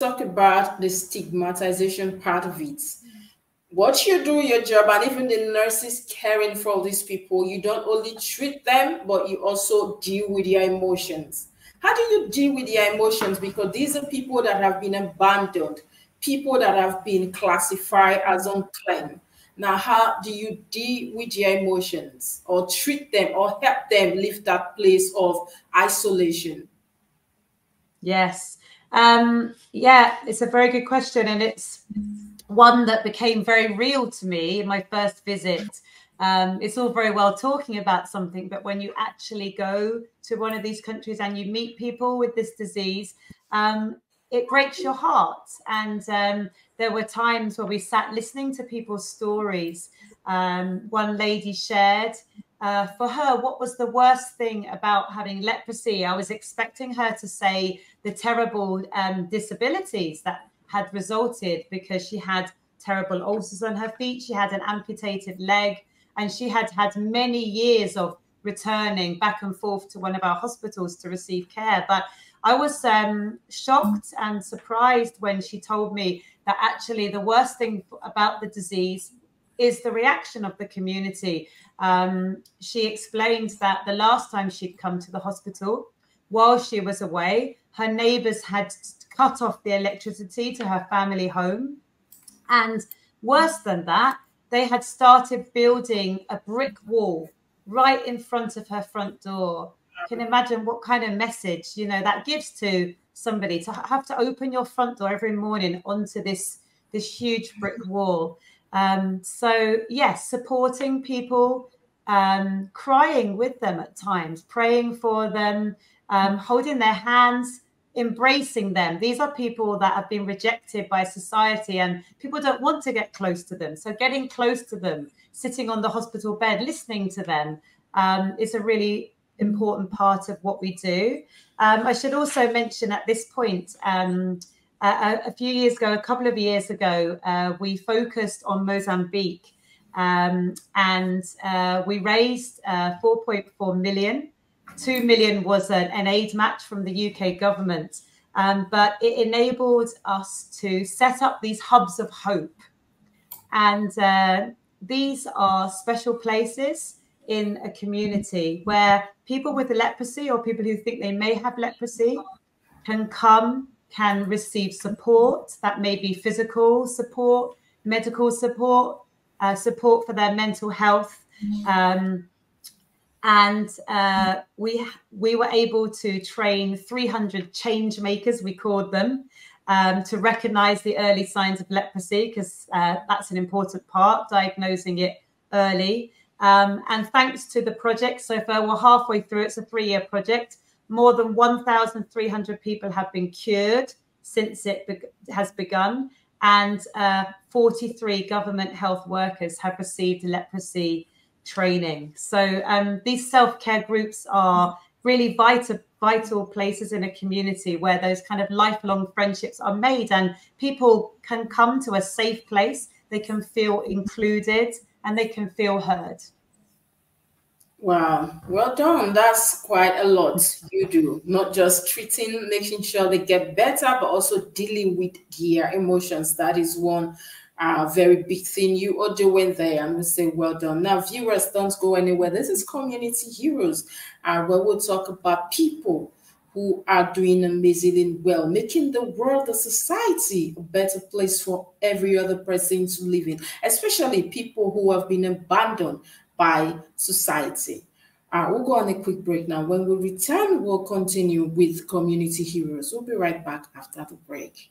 talk about the stigmatization part of it. What you do, your job, and even the nurses caring for these people, you don't only treat them, but you also deal with their emotions. How do you deal with their emotions? Because these are people that have been abandoned, people that have been classified as unclean. Now, how do you deal with their emotions or treat them or help them leave that place of isolation? Yes. Yeah, it's a very good question. And it's one that became very real to me in my first visit. It's all very well talking about something, but when you actually go to one of these countries and you meet people with this disease, it breaks your heart. And there were times where we sat listening to people's stories. One lady shared, for her, what was the worst thing about having leprosy? I was expecting her to say the terrible disabilities that had resulted because she had terrible ulcers on her feet. She had an amputated leg, and she had had many years of returning back and forth to one of our hospitals to receive care. But I was shocked and surprised when she told me that actually the worst thing about the disease is the reaction of the community. She explained that the last time she'd come to the hospital, while she was away, her neighbors had cut off the electricity to her family home. And worse than that, they had started building a brick wall right in front of her front door. You can imagine what kind of message, that gives to somebody to have to open your front door every morning onto this huge brick wall. So yes, supporting people, crying with them at times, praying for them, holding their hands, embracing them. These are people that have been rejected by society and people don't want to get close to them. So getting close to them, sitting on the hospital bed, listening to them is a really important part of what we do. I should also mention at this point, a few years ago, a couple of years ago, we focused on Mozambique and we raised 4.4 million. 2 million was an aid match from the UK government, but it enabled us to set up these hubs of hope. And these are special places in a community where people with leprosy or people who think they may have leprosy can come, can receive support. That may be physical support, medical support, support for their mental health. We were able to train 300 change makers, we called them, to recognize the early signs of leprosy, because that's an important part, diagnosing it early. And thanks to the project so far, we're halfway through. It's a 3-year project. More than 1,300 people have been cured since it has begun. And 43 government health workers have received leprosy training. So these self-care groups are really vital places in a community where those kind of lifelong friendships are made and people can come to a safe place. They can feel included and they can feel heard. Wow, well done. That's quite a lot you do, not just treating, making sure they get better, but also dealing with their emotions. That is one very big thing you are doing there. And we say, well done. Now, viewers, don't go anywhere. This is Community Heroes, where we'll talk about people who are doing amazingly well, making the world, the society, a better place for every other person to live in, especially people who have been abandoned by society. We'll go on a quick break now. When we return, we'll continue with Community Heroes. We'll be right back after the break.